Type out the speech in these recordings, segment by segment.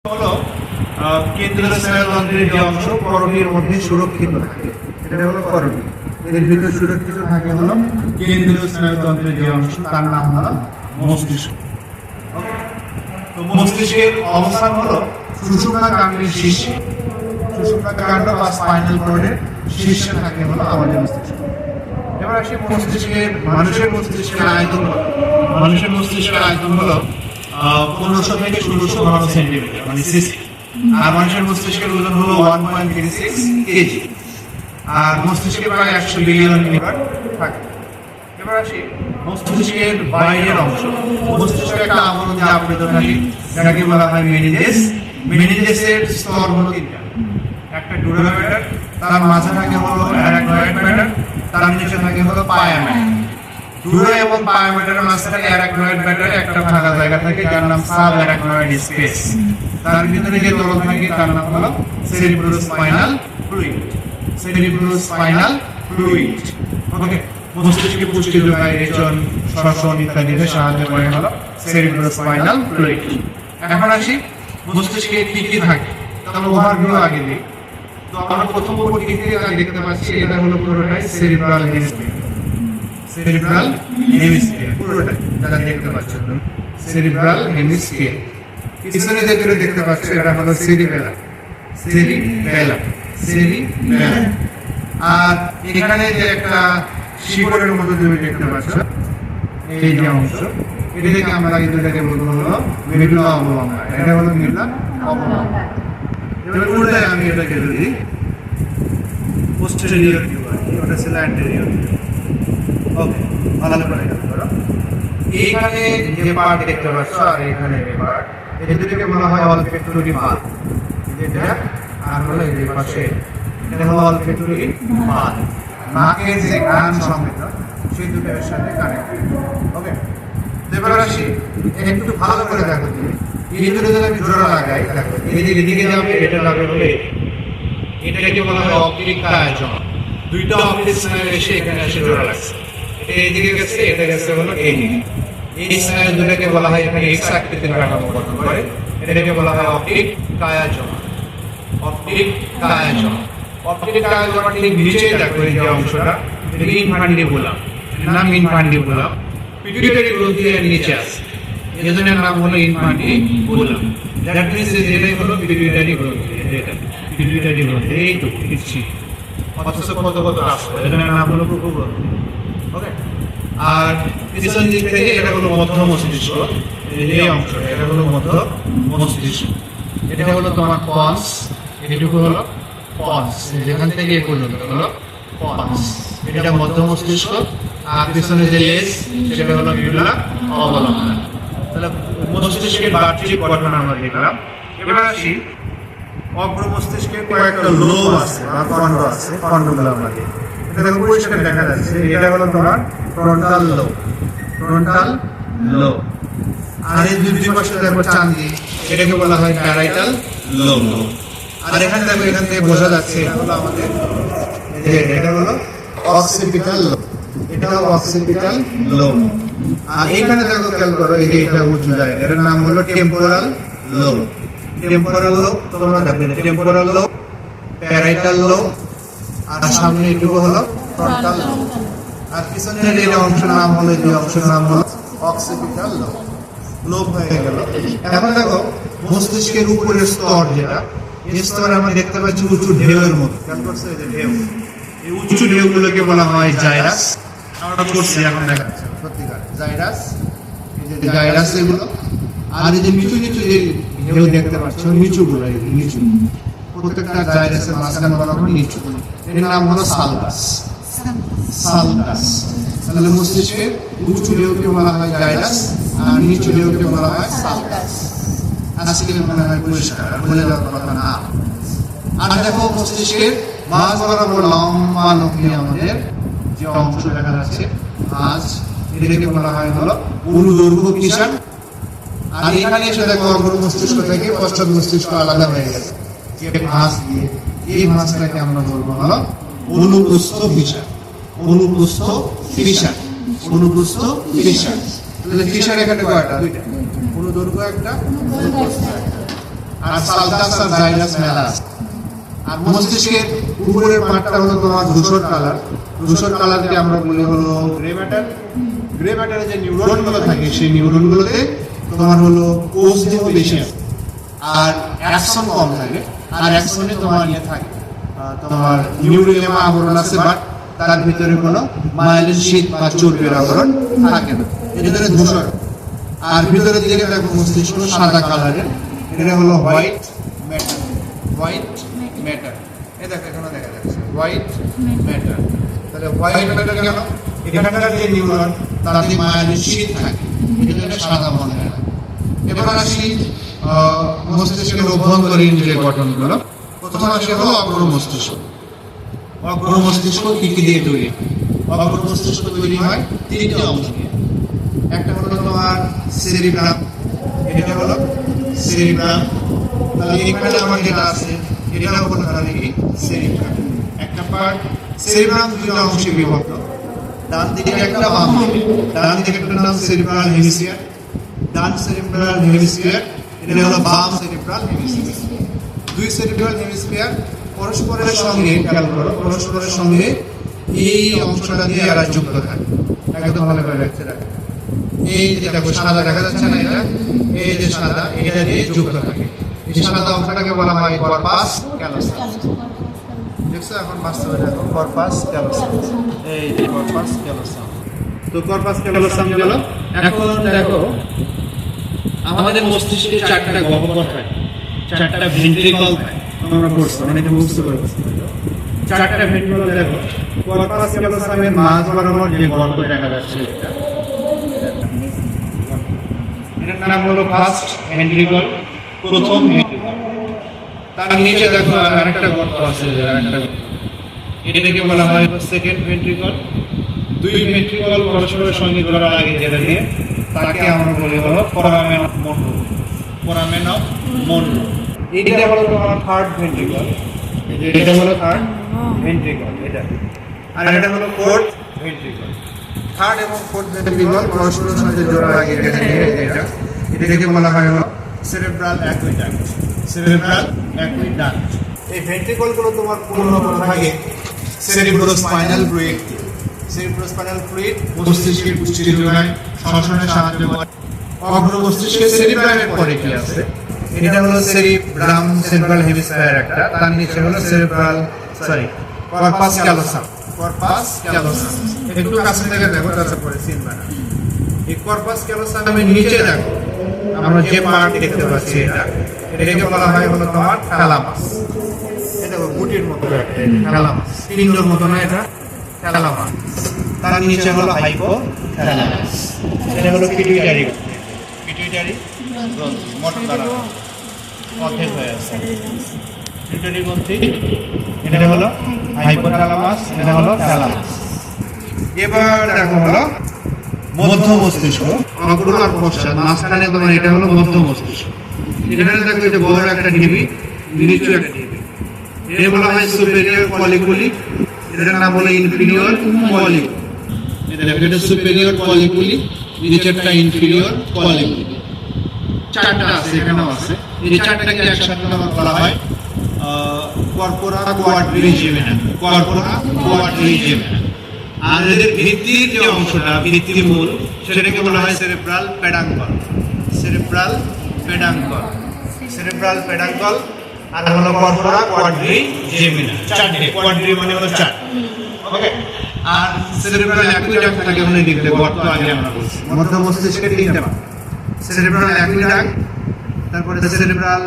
হলো কেন্দ্রীয় স্নায়ুতন্ত্রের যে অংশ করণীর মধ্যে সুরক্ষিত থাকে, এটা হলো করণী। এর ভিতরে সুরক্ষিত থাকে হলো কেন্দ্রীয় স্নায়ুতন্ত্রের যে অংশ, তার নাম হলো মস্তিষ্ক। তো মস্তিষ্কের অবস্থান হলো সুষুম্না কাণ্ডের শীর্ষে। সুষুম্না কাণ্ড বা স্পাইনাল কর্ডের শীর্ষে থাকে হলো আমাদের মস্তিষ্ক। এবার আসি মস্তিষ্কের, মানুষের মস্তিষ্কের আয়তন হলো, মানুষের মস্তিষ্কের আয়তন হলো 1500 থেকে 1600 ঘন সেন্টিমিটার, মানে সিসি। আর মানুষের মস্তিষ্কের ওজন হলো 1.36 কেজি। আর মস্তিষ্কে প্রায় 100 বিলিয়ন লিভার থাকে। এবার আসি মস্তিষ্কের বাইরের অংশ। মস্তিষ্কের একটা আবরণ যে আবৃত থাকে, যেটাকে বলা হয় মেনিঞ্জেস। মেনিঞ্জেসের স্তর হলো তিনটা। একটা ডুরা ম্যাটার, তার মাঝে থাকে হলো অ্যারাকনয়েড ম্যাটার, তার নিচে থাকে হলো পায়া ম্যাটার। ডুরা এবং পায়া ম্যাটারের মাঝখানে অ্যারাকনয়েড ম্যাটারে একটা ফাঁকা জায়গা থাকে, যার নাম সাব অ্যারাকনয়েড স্পেস। তার ভিতরে যে তরল থাকে তার নাম হলো cerebrospinal fluid. Cerebrospinal fluid. Okay, মস্তিষ্কে পুষ্টি যোগায়, রেচন, শ্বসন ইত্যাদিতে সাহায্য করে হলো সেরিব্রোস্পাইনাল ফ্লুইড। এখন আসি মস্তিষ্কে কি কি থাকে, তাহলে ওভারভিউ আগে দিই। তো আমরা প্রথম দিক থেকে দেখতে পাচ্ছি এটা হলো পুরোটাই সেরিব্রাল হেমিস্ফিয়ার। সেরিব্রাল হেমিস্ফিয়ার পুরোটাই যারা দেখতে পাচ্ছেন, সেরিব্রাল হেমিস্ফিয়ার। পিছনে যেগুলো দেখতে পাচ্ছ এটা হলো সেরিবেলাম। Cerebellum, cerebellum. আর এখানে যে একটা শিকড়ের মতো তুমি দেখতে পাচ্ছ, এই যে অংশ, এটাকে আমরা এটাকে বলবো হলো মেডুলা অবলঙ্গা। এটা হলো মেডুলা অবলঙ্গা। এবার উল্টায় আমি এটাকে যদি পোস্টেরিয়র ভিউ করি, ওটা ছিল অ্যান্টেরিয়র ভিউ। ওকে, ভালো করে করো। এইখানে যে পার্ট দেখতে পাচ্ছ আর এখানে যে পার্ট, এই দুটোকে বলা হয় অলফ্যাক্টরি বাল্ব। যেটা আর হলো এই পাশে, এটা হলো অলফ্যাক্টরি বাল্ব। নাকের যে ঘ্রাণ সংবেদন, সেই দুটোর সাথে কানেক্টেড। ওকে, এবার আসি একটু ভালো করে দেখো তুমি। এই দুটো যদি আমি জোড়া লাগাই, দেখো এদিকে যাবে, এটা যাবে বলে এটাকে বলা হয় অপটিক কায়াজম। দুইটা অপটিক স্নায়ু এসে এখানে এসে জোড়া লাগছে। এটা এইদিকে গেছে, এটা গেছে হলো এইদিকে। এই স্নায়ু দুটাকে বলা হয় এখানে এক্স আকৃতির কাঠামো গঠন করে, এটাকে বলা হয় অপটিক কায়াজম। অপটিক কায়াজম। অপটিক কায়াজম ঠিক নিচেই দেখো এই যে অংশটা, এটা ইনফান্ডিবুলাম। এর নাম ইনফান্ডিবুলাম। পিটুইটারি গ্রন্থি এর নিচে আছে, এজন্য নাম হলো ইনফান্ডিবুলাম। দ্যাট মিন্স এটাই হলো পিটুইটারি গ্রন্থি। এটা পিটুইটারি গ্রন্থি, এইটুকু কিছু অথচ কত কত রাস্তা, এজন্য নাম হলো কুকু গ্রন্থি। ওকে, আর পিছন দিক থেকে এটা হলো মধ্য মস্তিষ্ক। এই অংশটা এটা হলো মধ্য মস্তিষ্ক। এটা হলো তোমার পন্স, এটুকু হলো পন্স, যেখান থেকে এই পর্যন্ত হলো পন্স। এটা মধ্য মস্তিষ্ক। আর পিছনে যে লেজ, সেটা হলো মেডুলা অবলঙ্গা। তাহলে মস্তিষ্কের বাহ্যিক গঠন আমরা দেখলাম। এবার আসি অগ্র মস্তিষ্কের কয়েকটা লোব আছে বা খণ্ড আছে, খণ্ডগুলো আমরা দেখি। এটা দেখো পরিষ্কার দেখা যাচ্ছে, এটা হলো তোমার ফ্রন্টাল লোব। Frontal lobe. আর এই দুই পাশে দেখো চাঁদি, এটাকে বলা হয় প্যারাইটাল লোব। আর এখানে দেখো, এখান থেকে বোঝা যাচ্ছে এটা হলো আমাদের, এটা হলো অক্সিপিটাল লোব। এটা হলো অক্সিপিটাল লোব। আর এখানে দেখো খেয়াল করো, এই যে এটা উঁচু জায়গা, এর নাম হলো টেম্পোরাল লোব। টেম্পোরাল লোব তোমরা দেখবে, টেম্পোরাল লোব, প্যারাইটাল লোব, আর সামনে এটুকু হলো ফ্রন্টাল লোব। আর পিছনের এই অংশের নাম হলো, এই অংশের নাম হলো অক্সিপিটাল লোব। লোব হয়ে গেল। এখন দেখো মস্তিষ্কের উপরের স্তর যেটা, এই স্তরে আমরা দেখতে পাচ্ছি উঁচু ঢেউয়ের মতো। খেয়াল করছো এই যে ঢেউ, এই উঁচু ঢেউগুলোকে বলা হয় জাইরাস। আমরা করছি এখন দেখা যাচ্ছে সত্যিকার জাইরাস। এই যে জাইরাস এগুলো। আর এই যে নিচু নিচু যে ঢেউ দেখতে পাচ্ছ, নিচুগুলো, এই নিচু, প্রত্যেকটা জাইরাসের মাঝখানে বলা হয় নিচু। এর নাম হলো সালগাস। সালগাস। তাহলে মস্তিষ্কের উঁচু ঢেউকে বলা হয় জাইরাস, আর নিচু ঢেউকে বলা হয় সালগাস। আজকে মনে হয় পরিষ্কার, বলে যাওয়ার কথা না। আর দেখো মস্তিষ্কের মাঝ বরাবর লম্বা নখে আমাদের যে অংশ দেখা যাচ্ছে, মাঝ, এটাকে বলা হয় হলো অনুদৈর্ঘ্য কিশান। আর এখানে এসে দেখো অগ্র মস্তিষ্ক থেকে পশ্চাৎ মস্তিষ্ক আলাদা হয়ে গেছে যে ভাঁজ দিয়ে, এই ভাঁজটাকে আমরা বলবো হলো অনুপ্রস্থ ফিশার। অনুপ্রস্থ ফিশার। অনুপ্রস্থ ফিশার। তাহলে ফিশার এখানে কয়টা? দুইটা, অনুদৈর্ঘ্য একটা, অনুপ্রস্থ একটা। আর সালকাস আর জাইলাস মেলাস। আর মস্তিষ্কের উপরের পার্টটা হলো তোমার ধূসর কালার। ধূসর কালারকে আমরা বলি হলো গ্রে ম্যাটার। গ্রে ম্যাটারে যে নিউরনগুলো থাকে সেই নিউরনগুলোতে তোমার হলো কোষ দেহ বেশি আছে আর অ্যাকশন কম থাকে। আর অ্যাকশনে তোমার ইয়ে থাকে তোমার নিউরোলেমা আবরণ আছে, বাট তার ভিতরে কোনো মায়েলিন শীট বা চর্বির আবরণ থাকে না, এর ভিতরে ধূসর। আর ভিতরের দিকে দেখো মস্তিষ্ক সাদা কালারের, এটা হলো হোয়াইট ম্যাটার। হোয়াইট ম্যাটার, এই দেখো এখানে দেখা যাচ্ছে হোয়াইট ম্যাটার। তাহলে হোয়াইট ম্যাটার কেন? এখানকার যে নিউরন তাতে মায়েলিন শীট থাকে, এই জন্য সাদা মনে হয়। এবার আসি মস্তিষ্কের অভ্যন্তরীণ যে গঠনগুলো। প্রথম আসে হলো অগ্র মস্তিষ্ক। অগ্র মস্তিষ্ক কি কি দিয়ে তৈরি? অগ্র মস্তিষ্ক তৈরি হয় তিনটে অংশ নিয়ে। একটা হলো তোমার সেরিব্রাম, এটা হলো সেরিব্রাম। তাহলে এখানে আমার যেটা আছে এটাও বলা হয় কি সেরিব্রাম। একটা পার্ট সেরিব্রাম দুটো অংশে বিভক্ত, ডান দিকে একটা বাম দিকে। ডান দিকে একটা নাম সেরিব্রাল হেমিস্ফিয়ার, ডান সেরিব্রাল হেমিস্ফিয়ার, এটা হলো বাম সেরিব্রাল হেমিস্ফিয়ার। দুই সেরিব্রাল হেমিস্ফিয়ার পরস্পরের সঙ্গে খেয়াল করো, পরস্পরের সঙ্গে এই অংশটা দিয়ে এরা যুক্ত থাকে। একদম ভালো করে রাখতে রাখে। এই যে দেখো সাদা দেখা যাচ্ছে না, এটা এই যে সাদা, এটা দিয়ে যুক্ত থাকে। এই সাদা অংশটাকে বলা হয় কর্পাস ক্যালোসাম। দেখছো এখন বাস্তবে দেখো কর্পাস ক্যালোসাম, এই যে কর্পাস ক্যালোসাম। তো কর্পাস ক্যালোসাম গেল। এখন দেখো আমাদের মস্তিষ্কে চারটা গহ্বর থাকে, চারটা ভেন্ট্রিকল থাকে। আমরা পড়ছি অনেকে বুঝতে পারছি। চারটা ভেন্ট্রিকল দেখো, কর্পাস ক্যালোসামের মাঝ বরাবর যে গর্ত দেখা যাচ্ছে এটার নাম হলো ফার্স্ট ভেন্ট্রিকল, প্রথম ভেন্ট্রিকল। তার নিচে দেখো আরেকটা গর্ত আছে, এটাকে বলা হয় সেকেন্ড ভেন্ট্রিকল। দুই ভেন্ট্রিকল পরস্পরের সঙ্গে জোড়ার আগে যেটা দিয়ে তাকে আমরা বলি হলো foramen of Monro. Foramen of Monro, এটা হলো তোমার থার্ড ভেন্ট্রিকল। এটা হলো থার্ড ভেন্ট্রিকল এটা। আর এটা হলো ফোর্থ ভেন্ট্রিকল। থার্ড এবং ফোর্থ ভেন্ট্রিকল পরস্পরের সঙ্গে জোড়ার আগে যেটা দিয়ে এটা, এটাকে বলা হয় হলো সেরেব্রাল অ্যাকুইডাক্ট। Cerebral aqueduct. এই ভেন্ট্রিকলগুলো তোমার পূর্ণ করা থাকে সেরিব্রোস্পাইনাল ফ্লুইড। সেরিব্রোস্পাইনাল ফ্লুইড মস্তিষ্কের পুষ্টি যোগায়, শ্বসনে সাহায্য করে। অগ্র মস্তিষ্কে সেরিব্রামের পরে কি আছে? এটা হলো সেরিব্রাম, সেরিব্রাল হেমিস্ফিয়ার একটা, তার নিচে হলো cerebral corpus callosum. Corpus callosum একটু কাছে থেকে দেখো, তারপরে সিন বানা। এই কর্পাস ক্যালোসামের নিচে দেখো আমরা যে পার্ট দেখতে পাচ্ছি এটাকে বলা হয় হলো তোমার থ্যালামাস। এটা গুটির মতো একটা থ্যালামাস, পিণ্ডর মতো না, এটা থ্যালামাস। তার নিচে হলো হাইপোথ্যালামাস, এটা হলো পিটুইটারি। পিটুইটারি গ্রন্থি মোটর দ্বারা অর্ধেক হয়ে আছে। পিটুইটারি গ্রন্থি, এটা হলো হাইপোথ্যালামাস, এটা হলো থ্যালামাস। এবার দেখো হলো মধ্য মস্তিষ্ক। অগ্র আর পশ্চাৎ মাঝখানে তোমার এটা হলো মধ্য মস্তিষ্ক। এখানে দেখো এটা বড় একটা ঢিবি, নিচু একটা ঢিবি। এটা বলা হয় সুপেরিয়র কলিকুলি, এটার নাম হলো ইনফিরিয়র কলিকুলি। এটা দেখো এটা সুপেরিয়র কলিকুলি, নিচেরটা ইনফিরিয়র কলিকুলি। চারটা আছে, এখানেও আছে। এই চারটাকে একসাথে আমার বলা হয় কর্পোরা কোয়াড্রিজেমিনা। কর্পোরা কোয়াড্রিজেমিনা। আর এদের ভিত্তির যে অংশটা, ভিত্তিমূল, সেটাকে বলা হয় cerebral peduncle. Cerebral peduncle, cerebral peduncle. আর হলো কর্পোরা কোয়াড্রিজেমিনা। চারটে, কোয়াড্রি মানে হলো চার। ওকে। আর সেরেব্রাল অ্যাকুইডাক্ট থাকে অনেক দিকে, গর্ত আগে আমরা বলছি। মধ্য মস্তিষ্কে তিনটে ভাগ, সেরেব্রাল অ্যাকুইডাক্ট, তারপরে সেরেব্রাল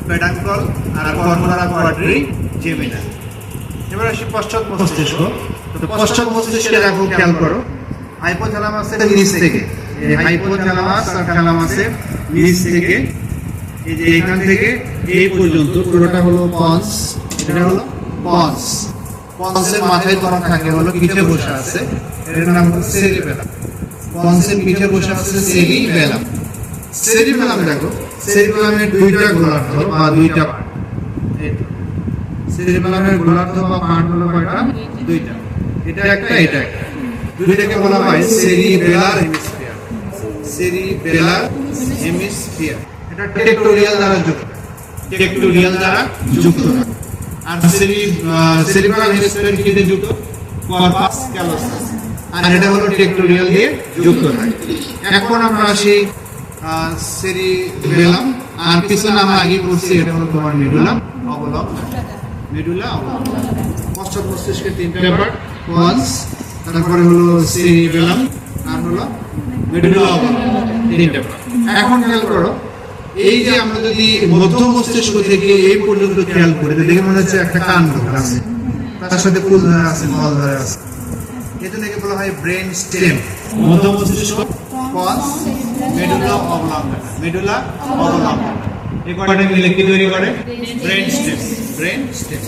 পেডাঙ্কল আর কর্পোরা কোয়াড্রিজেমিনা। এবার আসি পশ্চাৎ মস্তিষ্ক। তো পশ্চাৎ মস্তিষ্কে দেখো খেয়াল করো, হাইপোথ্যালামাসের নিচ থেকে, এই হাইপোথ্যালামাস আর থ্যালামাসের নিচ থেকে এই যে এখান থেকে এই পর্যন্ত পুরোটা হলো পন্স। এটা হলো পন্স। পন্সের মাথায় তোমার থাকে হলো পিঠে বসে আছে, এর নাম হলো সেরিবেলাম। পন্সের পিঠে বসে আছে সেরিবেলাম। সেরিবেলাম দেখো, সেরিবেলামের দুইটা গোলার্ধ বা দুইটা পার্ট। সেরিবেলামের গোলার্ধ বা পার্ট হলো কয়টা? দুইটা। এটা একটা, এটা একটা। দুইটাকে বলা হয় সেরিবেলার হেমিস্ফিয়ার। Cerebellar hemisphere. এটা টেক্টোরিয়াল দ্বারা যুক্ত। টেক্টোরিয়াল দ্বারা যুক্ত থাকে। আর সেরিব্রাল হেমিস্ফিয়ার কি দিয়ে যুক্ত? কর্পাস ক্যালোসাস। আর এটা হলো টেক্টোরিয়াল দিয়ে যুক্ত থাকে। এখন আমরা আসি সেরিবেলাম, আর পিছনে আমরা আগে পড়ছি এটা হলো তোমার মেডুলা অবলঙ্গনা। মেডুলা অবলঙ্গনা পশ্চাৎ মস্তিষ্কের তিনটা পার্ট, পজ, তারপরে হলো সেরিবেলাম, আর হলো মেডুলা অবলঙ্গনা, তিনটা পার্ট। এখন খেয়াল করো, এই যে আমরা যদি মধ্য মস্তিষ্ক থেকে এই পর্যন্ত খেয়াল করি, দেখে মনে হচ্ছে একটা কাণ্ড আছে, তার সাথে ফুল ধরে আছে, ফল ধরে আছে। এটাকে বলা হয় ব্রেন স্টেম। মধ্য মস্তিষ্ক, পজ, মেডুলা অবলঙ্গনা, মেডুলা অবলঙ্গনা, এই কয়টা মিলে কি তৈরি করে? Brain stem. Brain stem.